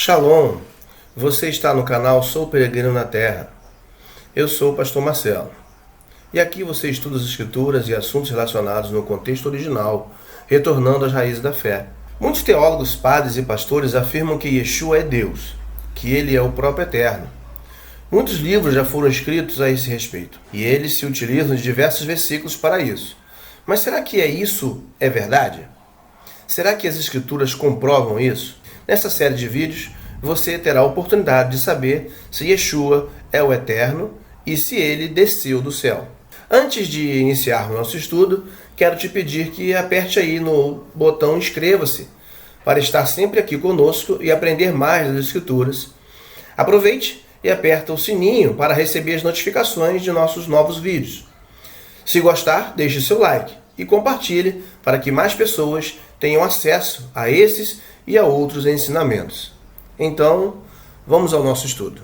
Shalom, você está no canal Sou Peregrino na Terra. Eu sou o pastor Marcelo. E aqui você estuda as escrituras e assuntos relacionados no contexto original, retornando às raízes da fé. Muitos teólogos, padres e pastores afirmam que Yeshua é Deus, que ele é o próprio Eterno. Muitos livros já foram escritos a esse respeito, e eles se utilizam de diversos versículos para isso. Mas será que isso é verdade? Será que as escrituras comprovam isso? Nessa série de vídeos, você terá a oportunidade de saber se Yeshua é o Eterno e se ele desceu do céu. Antes de iniciarmos nosso estudo, quero te pedir que aperte aí no botão inscreva-se para estar sempre aqui conosco e aprender mais das Escrituras. Aproveite e aperta o sininho para receber as notificações de nossos novos vídeos. Se gostar, deixe seu like e compartilhe para que mais pessoas tenham acesso a esses e a outros ensinamentos. Então, vamos ao nosso estudo.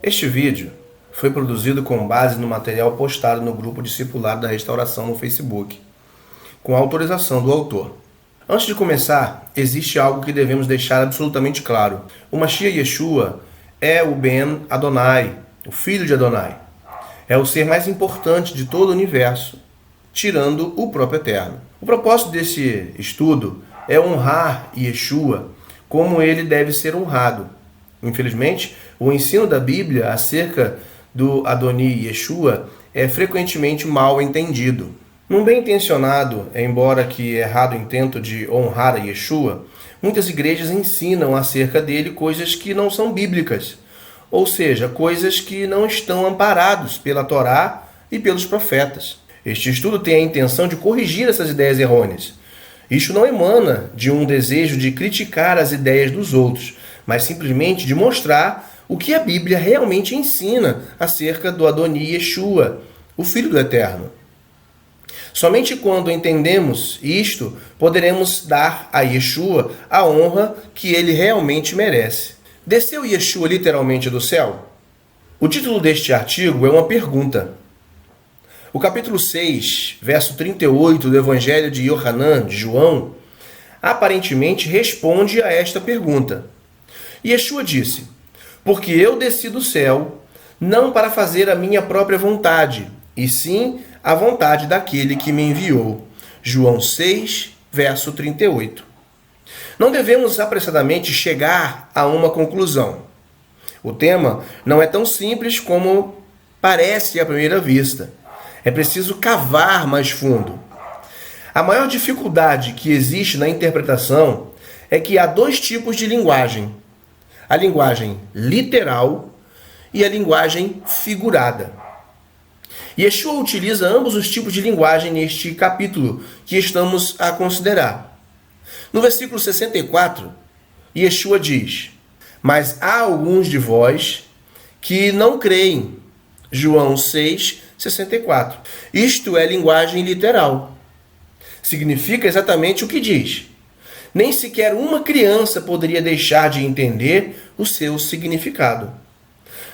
Este vídeo foi produzido com base no material postado no grupo Discipulado da Restauração no Facebook, com a autorização do autor. Antes de começar, existe algo que devemos deixar absolutamente claro. O Mashiach Yeshua é o Ben Adonai, o filho de Adonai. É o ser mais importante de todo o universo, tirando o próprio Eterno. O propósito desse estudo é honrar Yeshua como ele deve ser honrado. Infelizmente, o ensino da Bíblia acerca do Adoni Yeshua é frequentemente mal entendido. Num bem intencionado, embora que errado intento de honrar a Yeshua, muitas igrejas ensinam acerca dele coisas que não são bíblicas, ou seja, coisas que não estão amparados pela Torá e pelos profetas. Este estudo tem a intenção de corrigir essas ideias errôneas. Isto não emana de um desejo de criticar as ideias dos outros, mas simplesmente de mostrar o que a Bíblia realmente ensina acerca do Adoni Yeshua, o Filho do Eterno. Somente quando entendemos isto, poderemos dar a Yeshua a honra que ele realmente merece. Desceu Yeshua literalmente do céu? O título deste artigo é uma pergunta. O capítulo 6, verso 38 do Evangelho de Yohanan, de João, aparentemente responde a esta pergunta. Yeshua disse: porque eu desci do céu, não para fazer a minha própria vontade, e sim a vontade daquele que me enviou. João 6, verso 38. Não devemos apressadamente chegar a uma conclusão. O tema não é tão simples como parece à primeira vista. É preciso cavar mais fundo. A maior dificuldade que existe na interpretação é que há dois tipos de linguagem: a linguagem literal e a linguagem figurada. Yeshua utiliza ambos os tipos de linguagem neste capítulo que estamos a considerar. No versículo 64, Yeshua diz: mas há alguns de vós que não creem. João 6, 64. Isto é linguagem literal. Significa exatamente o que diz. Nem sequer uma criança poderia deixar de entender o seu significado.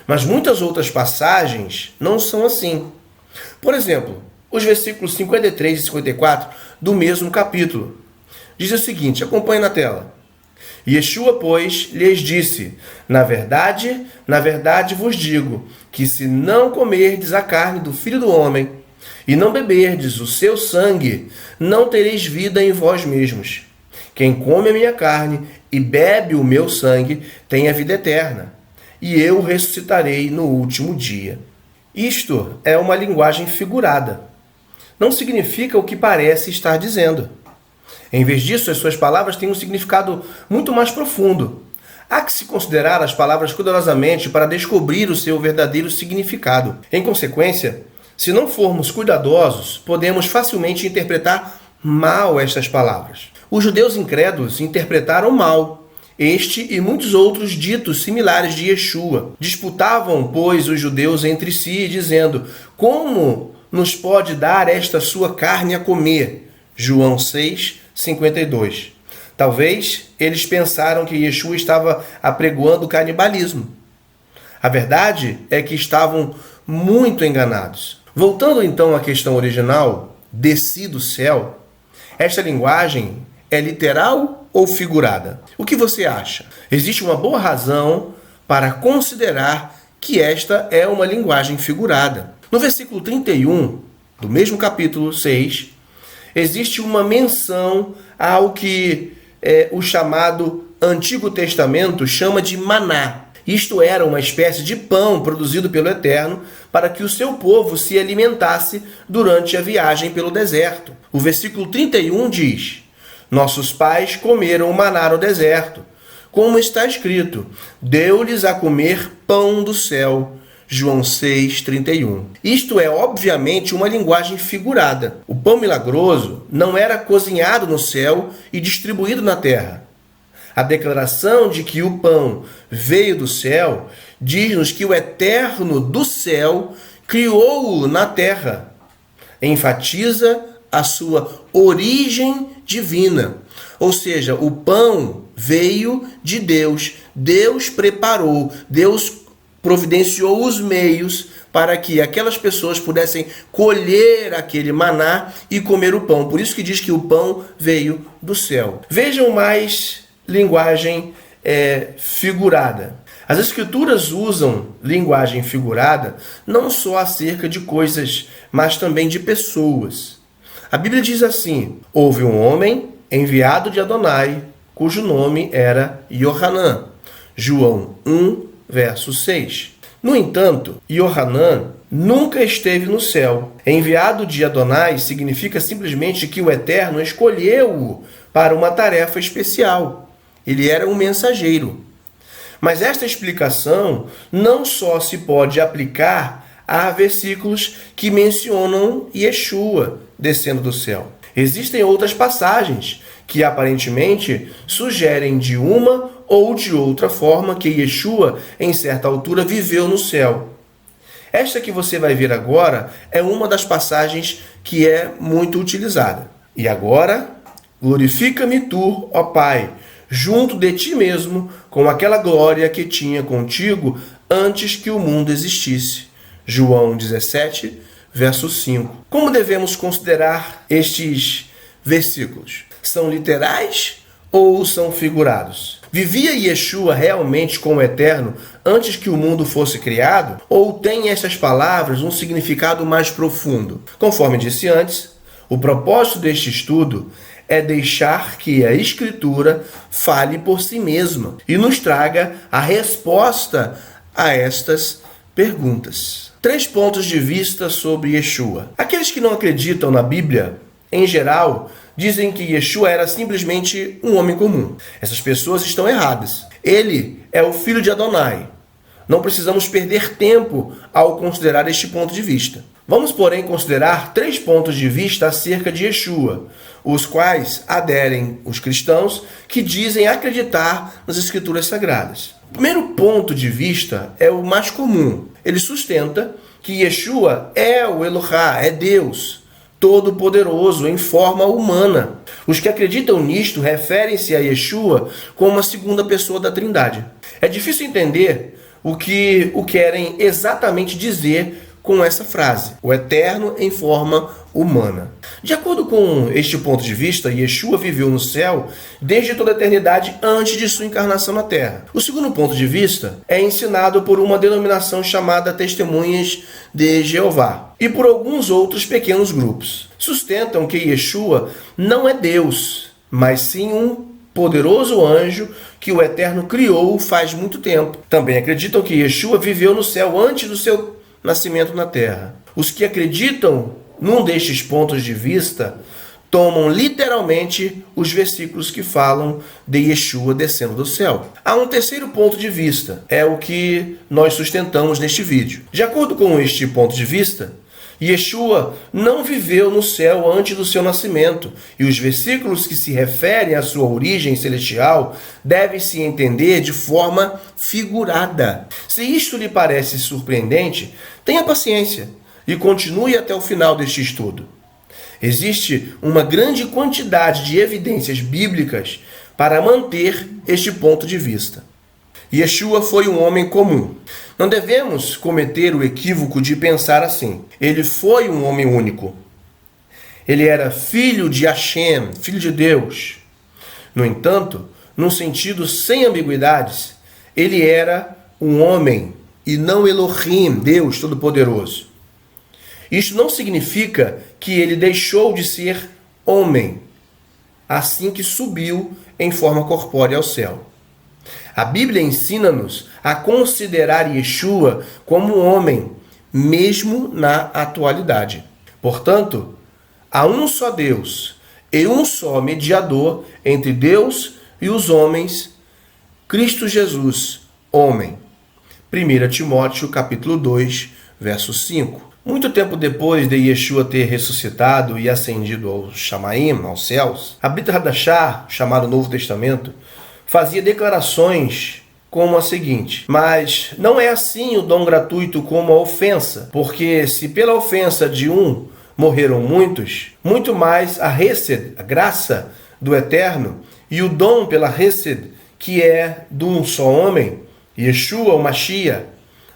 Mas muitas outras passagens não são assim. Por exemplo, os versículos 53 e 54 do mesmo capítulo. Diz o seguinte, acompanhe na tela. Yeshua, pois, lhes disse: na verdade vos digo, que se não comerdes a carne do Filho do Homem, e não beberdes o seu sangue, não tereis vida em vós mesmos. Quem come a minha carne e bebe o meu sangue tem a vida eterna, e eu ressuscitarei no último dia. Isto é uma linguagem figurada. Não significa o que parece estar dizendo. Em vez disso, as suas palavras têm um significado muito mais profundo. Há que se considerar as palavras cuidadosamente para descobrir o seu verdadeiro significado. Em consequência, se não formos cuidadosos, podemos facilmente interpretar mal estas palavras. Os judeus incrédulos interpretaram mal este e muitos outros ditos similares de Yeshua. Disputavam, pois, os judeus entre si, dizendo: como nos pode dar esta sua carne a comer? João 6, 52. Talvez eles pensaram que Yeshua estava apregoando o canibalismo. A verdade é que estavam muito enganados. Voltando então à questão original, desci do céu, esta linguagem é literal ou figurada? O que você acha? Existe uma boa razão para considerar que esta é uma linguagem figurada. No versículo 31 do mesmo capítulo 6, existe uma menção ao que o chamado Antigo Testamento chama de maná. Isto era uma espécie de pão produzido pelo Eterno para que o seu povo se alimentasse durante a viagem pelo deserto. O versículo 31 diz: nossos pais comeram o maná no deserto, como está escrito, deu-lhes a comer pão do céu. João 6:31. Isto é, obviamente, uma linguagem figurada. O pão milagroso não era cozinhado no céu e distribuído na terra. A declaração de que o pão veio do céu diz-nos que o Eterno do céu criou-o na terra. Enfatiza a sua origem divina. Ou seja, o pão veio de Deus. Deus preparou, Deus providenciou os meios para que aquelas pessoas pudessem colher aquele maná e comer o pão. Por isso que diz que o pão veio do céu. Vejam mais linguagem figurada. As escrituras usam linguagem figurada não só acerca de coisas, mas também de pessoas. A Bíblia diz assim: houve um homem enviado de Adonai, cujo nome era Yohanan. João 1, verso 6. No entanto, Yohanan nunca esteve no céu. Enviado de Adonai significa simplesmente que o Eterno escolheu-o para uma tarefa especial. Ele era um mensageiro. Mas esta explicação não só se pode aplicar a versículos que mencionam Yeshua descendo do céu. Existem outras passagens que aparentemente sugerem de uma ou de outra forma que Yeshua, em certa altura, viveu no céu. Esta que você vai ver agora é uma das passagens que é muito utilizada. E agora, glorifica-me tu, ó Pai, junto de ti mesmo, com aquela glória que tinha contigo antes que o mundo existisse. João 17, verso 5. Como devemos considerar estes versículos? São literais ou são figurados? Vivia Yeshua realmente com o Eterno antes que o mundo fosse criado? Ou tem essas palavras um significado mais profundo? Conforme disse antes, o propósito deste estudo é deixar que a Escritura fale por si mesma e nos traga a resposta a estas perguntas. 3 pontos de vista sobre Yeshua. Aqueles que não acreditam na Bíblia, em geral, dizem que Yeshua era simplesmente um homem comum. Essas pessoas estão erradas. Ele é o filho de Adonai. Não precisamos perder tempo ao considerar este ponto de vista. Vamos, porém, considerar 3 pontos de vista acerca de Yeshua, os quais aderem os cristãos que dizem acreditar nas Escrituras Sagradas. O primeiro ponto de vista é o mais comum. Ele sustenta que Yeshua é o Elohá, é Deus, todo-poderoso, em forma humana. Os que acreditam nisto referem-se a Yeshua como a segunda pessoa da Trindade. É difícil entender o que querem exatamente dizer com essa frase, o Eterno em forma humana. De acordo com este ponto de vista, Yeshua viveu no céu desde toda a eternidade antes de sua encarnação na terra. O segundo ponto de vista é ensinado por uma denominação chamada Testemunhas de Jeová e por alguns outros pequenos grupos. Sustentam que Yeshua não é Deus, mas sim um poderoso anjo que o Eterno criou faz muito tempo. Também acreditam que Yeshua viveu no céu antes do seu nascimento na terra. Os que acreditam num destes pontos de vista tomam literalmente os versículos que falam de Yeshua descendo do céu. Há um terceiro ponto de vista, é o que nós sustentamos neste vídeo. De acordo com este ponto de vista, Yeshua não viveu no céu antes do seu nascimento, e os versículos que se referem à sua origem celestial devem se entender de forma figurada. Se isto lhe parece surpreendente, tenha paciência e continue até o final deste estudo. Existe uma grande quantidade de evidências bíblicas para manter este ponto de vista. Yeshua foi um homem comum. Não devemos cometer o equívoco de pensar assim. Ele foi um homem único. Ele era filho de Hashem, filho de Deus. No entanto, num sentido sem ambiguidades, ele era um homem e não Elohim, Deus Todo-Poderoso. Isto não significa que ele deixou de ser homem, assim que subiu em forma corpórea ao céu. A Bíblia ensina-nos a considerar Yeshua como um homem, mesmo na atualidade. Portanto, há um só Deus e um só mediador entre Deus e os homens, Cristo Jesus, homem. 1 Timóteo capítulo 2, verso 5. Muito tempo depois de Yeshua ter ressuscitado e ascendido ao Shamaim, aos céus, a Brit Hadashah, chamado Novo Testamento, fazia declarações como a seguinte: mas não é assim o dom gratuito como a ofensa, porque se pela ofensa de um morreram muitos, muito mais a Hesed, a graça do Eterno, e o dom pela Hesed, que é de um só homem, Yeshua, o Mashiach,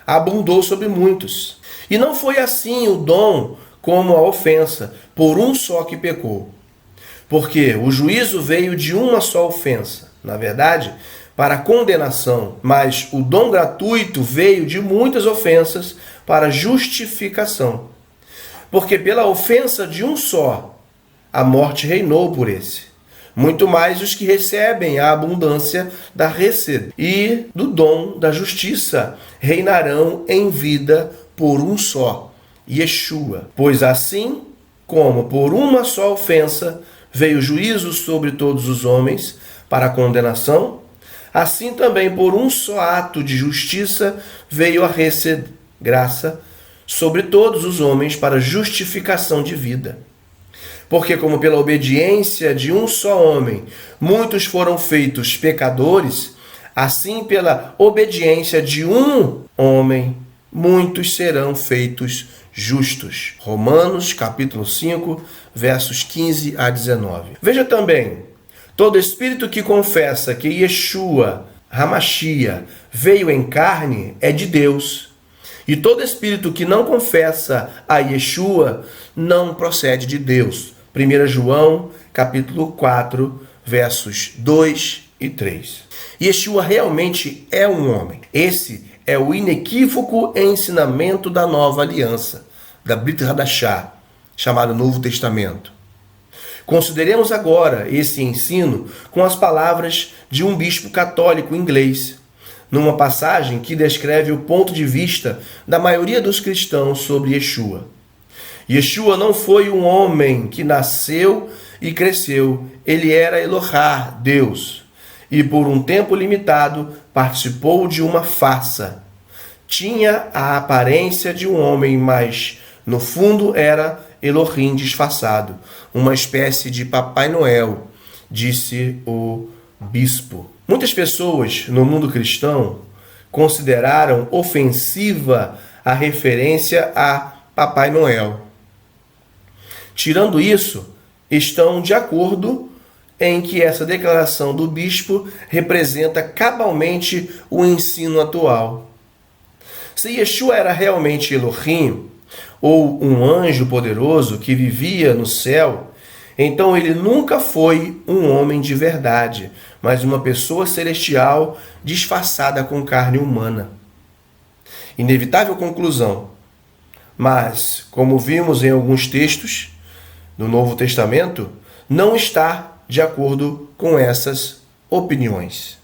abundou sobre muitos. E não foi assim o dom como a ofensa, por um só que pecou. Porque o juízo veio de uma só ofensa, na verdade, para condenação, mas o dom gratuito veio de muitas ofensas para justificação. Porque pela ofensa de um só, a morte reinou por esse. Muito mais os que recebem a abundância da Hesed e do dom da justiça reinarão em vida por um só, Yeshua. Pois assim como por uma só ofensa veio juízo sobre todos os homens para a condenação, assim também por um só ato de justiça veio a Hesed, graça, sobre todos os homens para justificação de vida. Porque como pela obediência de um só homem muitos foram feitos pecadores, assim pela obediência de um homem muitos serão feitos justos. Romanos capítulo 5, versos 15 a 19. Veja também, todo espírito que confessa que Yeshua, Hamashiach, veio em carne é de Deus. E todo espírito que não confessa a Yeshua não procede de Deus. 1 João, capítulo 4, versos 2 e 3. Yeshua realmente é um homem. Esse é o inequívoco ensinamento da nova aliança, da Brit Hadashah, chamado Novo Testamento. Consideremos agora esse ensino com as palavras de um bispo católico inglês, numa passagem que descreve o ponto de vista da maioria dos cristãos sobre Yeshua. Yeshua não foi um homem que nasceu e cresceu. Ele era Elohá, Deus. E por um tempo limitado participou de uma farsa. Tinha a aparência de um homem, mas no fundo era Elohim disfarçado. Uma espécie de Papai Noel, disse o bispo. Muitas pessoas no mundo cristão consideraram ofensiva a referência a Papai Noel. Tirando isso, estão de acordo em que essa declaração do bispo representa cabalmente o ensino atual. Se Yeshua era realmente Elohim, ou um anjo poderoso que vivia no céu, então ele nunca foi um homem de verdade, mas uma pessoa celestial disfarçada com carne humana. Inevitável conclusão. Mas, como vimos em alguns textos do Novo Testamento, não está de acordo com essas opiniões.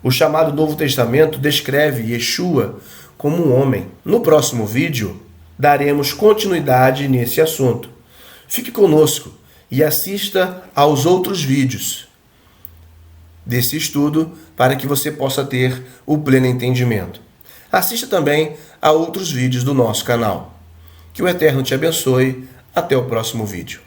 O chamado Novo Testamento descreve Yeshua como um homem. No próximo vídeo, daremos continuidade nesse assunto. Fique conosco e assista aos outros vídeos desse estudo para que você possa ter o pleno entendimento. Assista também a outros vídeos do nosso canal. Que o Eterno te abençoe. Até o próximo vídeo.